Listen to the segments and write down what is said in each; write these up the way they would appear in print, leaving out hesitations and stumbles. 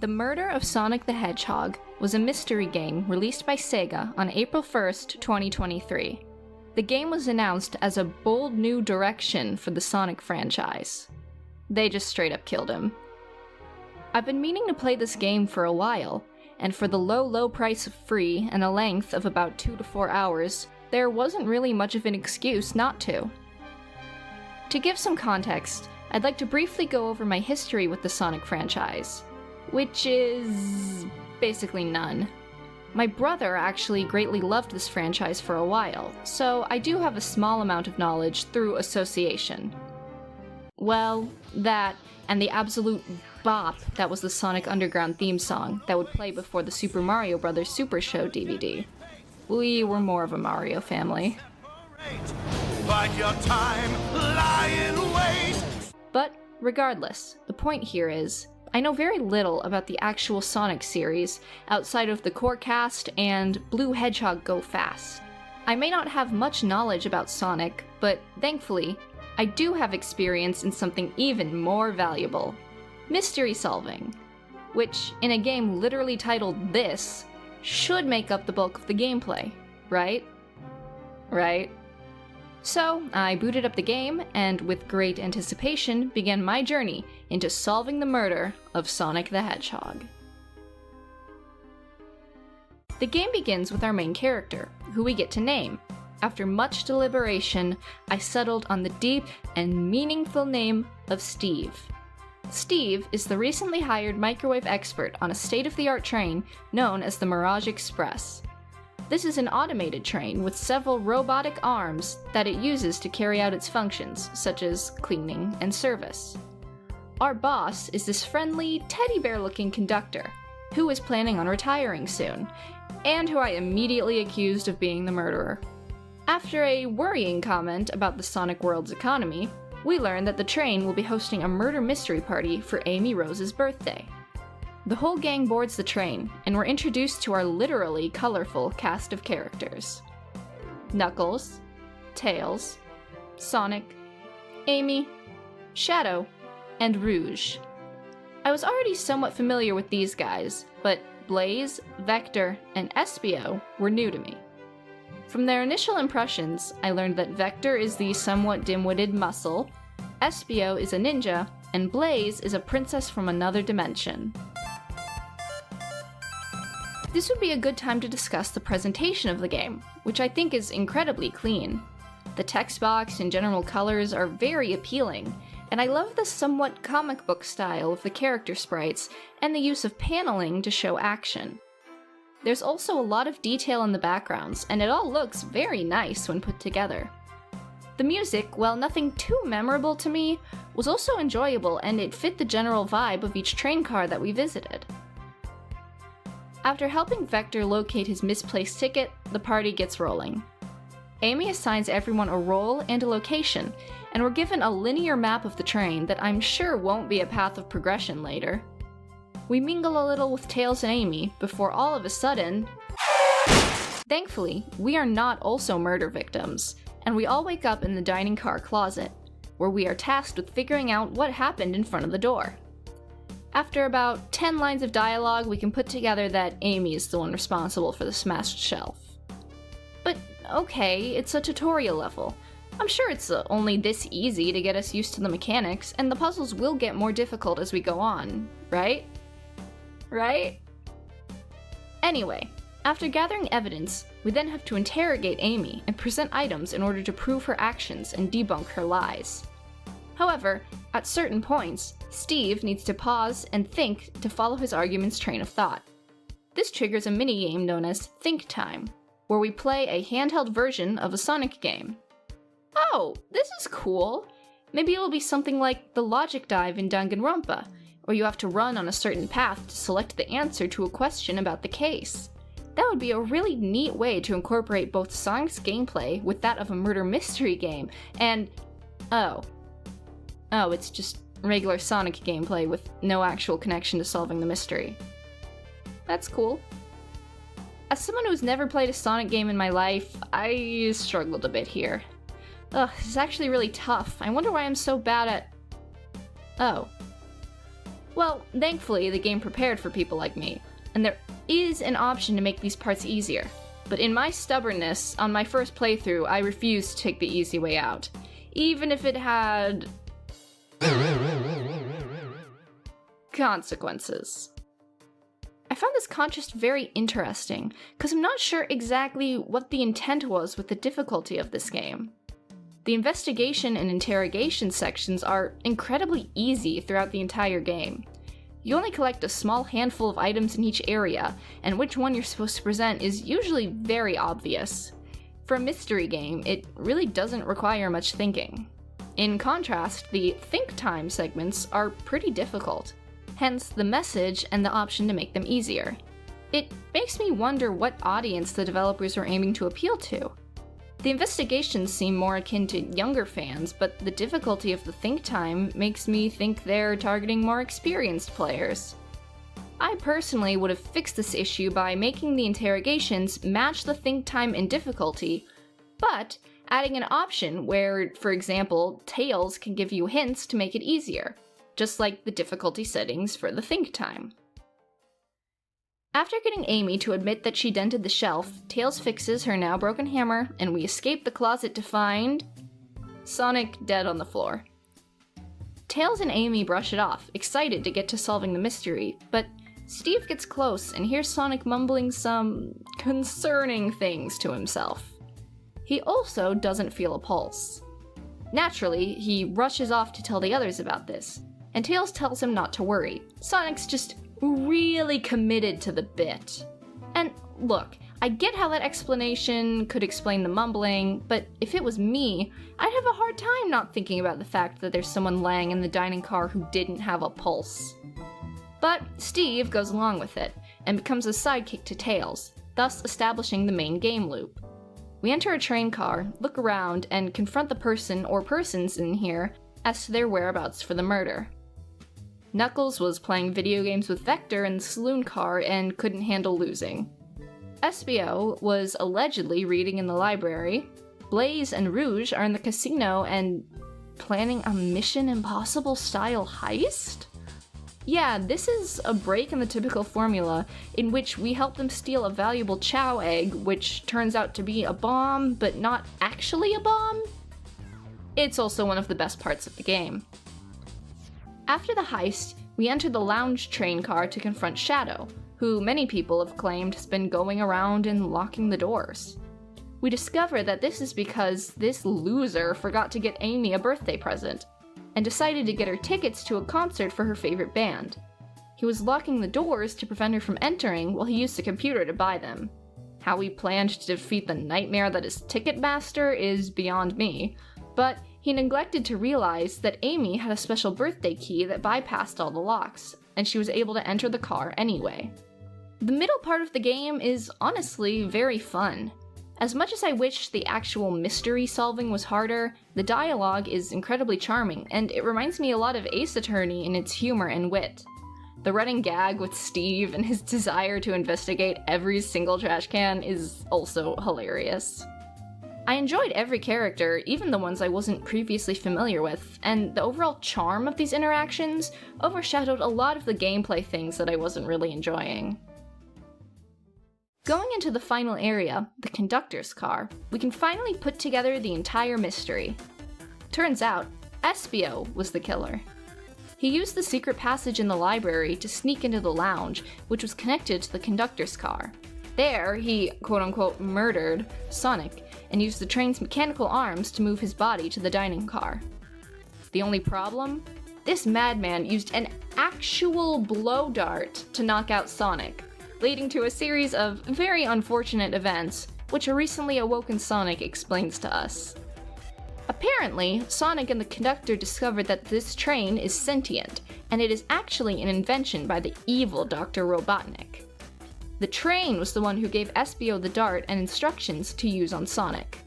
The Murder of Sonic the Hedgehog was a mystery game released by Sega on April 1st, 2023. The game was announced as a bold new direction for the Sonic franchise. They just straight up killed him. I've been meaning to play this game for a while, and for the low price of free and a length of about 2 to 4 hours, there wasn't really much of an excuse not to. To give some context, I'd like to briefly go over my history with the Sonic franchise, which is basically none. My brother actually greatly loved this franchise for a while, so I do have a small amount of knowledge through association. Well, that, and the absolute bop that was the Sonic Underground theme song that would play before the Super Mario Bros. Super Show DVD. We were more of a Mario family. Bide your time, lie in wait. But regardless, the point here is, I know very little about the actual Sonic series outside of the core cast and Blue Hedgehog Go Fast. I may not have much knowledge about Sonic, but thankfully, I do have experience in something even more valuable: mystery solving, which, in a game literally titled this, should make up the bulk of the gameplay, right? Right? So, I booted up the game, and with great anticipation, began my journey into solving the murder of Sonic the Hedgehog. The game begins with our main character, who we get to name. After much deliberation, I settled on the deep and meaningful name of Steve. Steve is the recently hired microwave expert on a state-of-the-art train known as the Mirage Express. This is an automated train with several robotic arms that it uses to carry out its functions, such as cleaning and service. Our boss is this friendly, teddy bear-looking conductor, who is planning on retiring soon, and who I immediately accused of being the murderer. After a worrying comment about the Sonic World's economy, we learn that the train will be hosting a murder mystery party for Amy Rose's birthday. The whole gang boards the train, and we're introduced to our literally colorful cast of characters. Knuckles, Tails, Sonic, Amy, Shadow, and Rouge. I was already somewhat familiar with these guys, but Blaze, Vector, and Espio were new to me. From their initial impressions, I learned that Vector is the somewhat dim-witted Muscle, Espio is a ninja, and Blaze is a princess from another dimension. This would be a good time to discuss the presentation of the game, which I think is incredibly clean. The text box and general colors are very appealing, and I love the somewhat comic book style of the character sprites and the use of paneling to show action. There's also a lot of detail in the backgrounds, and it all looks very nice when put together. The music, while nothing too memorable to me, was also enjoyable, and it fit the general vibe of each train car that we visited. After helping Vector locate his misplaced ticket, the party gets rolling. Amy assigns everyone a role and a location, and we're given a linear map of the train that I'm sure won't be a path of progression later. We mingle a little with Tails and Amy before all of a sudden... Thankfully, we are not also murder victims, and we all wake up in the dining car closet, where we are tasked with figuring out what happened in front of the door. After about 10 lines of dialogue, we can put together that Amy is the one responsible for the smashed shelf. But okay, it's a tutorial level. I'm sure it's only this easy to get us used to the mechanics, and the puzzles will get more difficult as we go on, right? Right? Anyway, after gathering evidence, we then have to interrogate Amy and present items in order to prove her actions and debunk her lies. However, at certain points, Steve needs to pause and think to follow his argument's train of thought. This triggers a minigame known as Think Time, where we play a handheld version of a Sonic game. Oh, this is cool! Maybe it'll be something like the logic dive in Danganronpa, where you have to run on a certain path to select the answer to a question about the case. That would be a really neat way to incorporate both Sonic's gameplay with that of a murder mystery game, and... Oh, it's just regular Sonic gameplay with no actual connection to solving the mystery. That's cool. As someone who's never played a Sonic game in my life, I struggled a bit here. Ugh, this is actually really tough. I wonder why I'm so bad at... Oh. Well, thankfully, the game prepared for people like me, and there is an option to make these parts easier. But in my stubbornness, on my first playthrough, I refused to take the easy way out, even if it had consequences. I found this contrast very interesting, because I'm not sure exactly what the intent was with the difficulty of this game. The investigation and interrogation sections are incredibly easy throughout the entire game. You only collect a small handful of items in each area, and which one you're supposed to present is usually very obvious. For a mystery game, it really doesn't require much thinking. In contrast, the think time segments are pretty difficult, hence the message and the option to make them easier. It makes me wonder what audience the developers were aiming to appeal to. The investigations seem more akin to younger fans, but the difficulty of the think time makes me think they're targeting more experienced players. I personally would have fixed this issue by making the interrogations match the think time and difficulty, but adding an option where, for example, Tails can give you hints to make it easier, just like the difficulty settings for the think time. After getting Amy to admit that she dented the shelf, Tails fixes her now broken hammer, and we escape the closet to find Sonic dead on the floor. Tails and Amy brush it off, excited to get to solving the mystery, but Steve gets close and hears Sonic mumbling some concerning things to himself. He also doesn't feel a pulse. Naturally, he rushes off to tell the others about this, and Tails tells him not to worry. Sonic's just really committed to the bit. And look, I get how that explanation could explain the mumbling, but if it was me, I'd have a hard time not thinking about the fact that there's someone laying in the dining car who didn't have a pulse. But Steve goes along with it, and becomes a sidekick to Tails, thus establishing the main game loop. We enter a train car, look around, and confront the person or persons in here as to their whereabouts for the murder. Knuckles was playing video games with Vector in the saloon car and couldn't handle losing. Espio was allegedly reading in the library. Blaze and Rouge are in the casino and planning a Mission Impossible style heist? Yeah, this is a break in the typical formula in which we help them steal a valuable Chow egg, which turns out to be a bomb, but not actually a bomb. It's also one of the best parts of the game. After the heist, we enter the lounge train car to confront Shadow, who many people have claimed has been going around and locking the doors. We discover that this is because this loser forgot to get Amy a birthday present, and decided to get her tickets to a concert for her favorite band. He was locking the doors to prevent her from entering while he used the computer to buy them. How he planned to defeat the nightmare that is Ticketmaster is beyond me, but he neglected to realize that Amy had a special birthday key that bypassed all the locks, and she was able to enter the car anyway. The middle part of the game is honestly very fun. As much as I wish the actual mystery solving was harder, the dialogue is incredibly charming, and it reminds me a lot of Ace Attorney in its humor and wit. The running gag with Steve and his desire to investigate every single trash can is also hilarious. I enjoyed every character, even the ones I wasn't previously familiar with, and the overall charm of these interactions overshadowed a lot of the gameplay things that I wasn't really enjoying. Going into the final area, the conductor's car, we can finally put together the entire mystery. Turns out, Espio was the killer. He used the secret passage in the library to sneak into the lounge, which was connected to the conductor's car. There, he quote-unquote murdered Sonic, and used the train's mechanical arms to move his body to the dining car. The only problem? This madman used an actual blow dart to knock out Sonic, leading to a series of very unfortunate events, which a recently awoken Sonic explains to us. Apparently, Sonic and the conductor discovered that this train is sentient, and it is actually an invention by the evil Dr. Robotnik. The train was the one who gave Espio the dart and instructions to use on Sonic.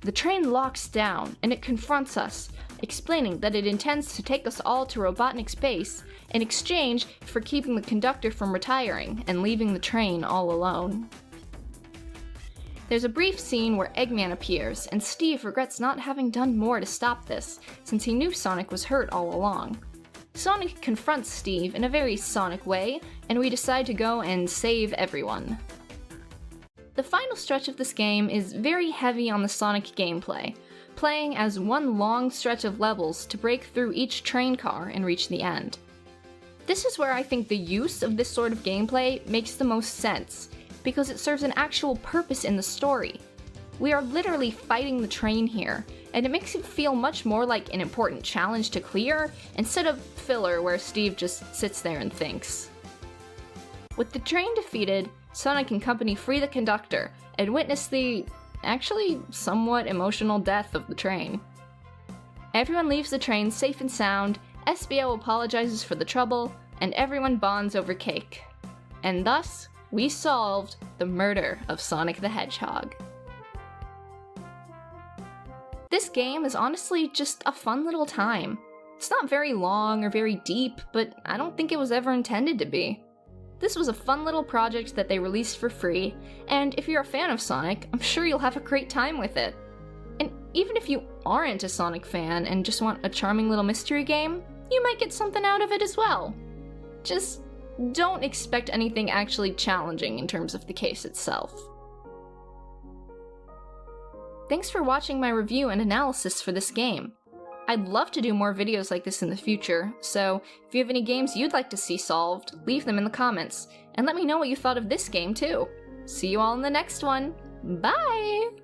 The train locks down, and it confronts us, explaining that it intends to take us all to Robotnik's base in exchange for keeping the conductor from retiring and leaving the train all alone. There's a brief scene where Eggman appears, and Steve regrets not having done more to stop this, since he knew Sonic was hurt all along. Sonic confronts Steve in a very Sonic way, and we decide to go and save everyone. The final stretch of this game is very heavy on the Sonic gameplay, playing as one long stretch of levels to break through each train car and reach the end. This is where I think the use of this sort of gameplay makes the most sense, because it serves an actual purpose in the story. We are literally fighting the train here, and it makes it feel much more like an important challenge to clear, instead of filler where Steve just sits there and thinks. With the train defeated, Sonic and company free the conductor, and witness the, actually, somewhat emotional death of the train. Everyone leaves the train safe and sound, SBO apologizes for the trouble, and everyone bonds over cake. And thus, we solved the murder of Sonic the Hedgehog. This game is honestly just a fun little time. It's not very long or very deep, but I don't think it was ever intended to be. This was a fun little project that they released for free, and if you're a fan of Sonic, I'm sure you'll have a great time with it. And even if you aren't a Sonic fan and just want a charming little mystery game, you might get something out of it as well. Just don't expect anything actually challenging in terms of the case itself. Thanks for watching my review and analysis for this game. I'd love to do more videos like this in the future, so if you have any games you'd like to see solved, leave them in the comments, and let me know what you thought of this game too. See you all in the next one. Bye!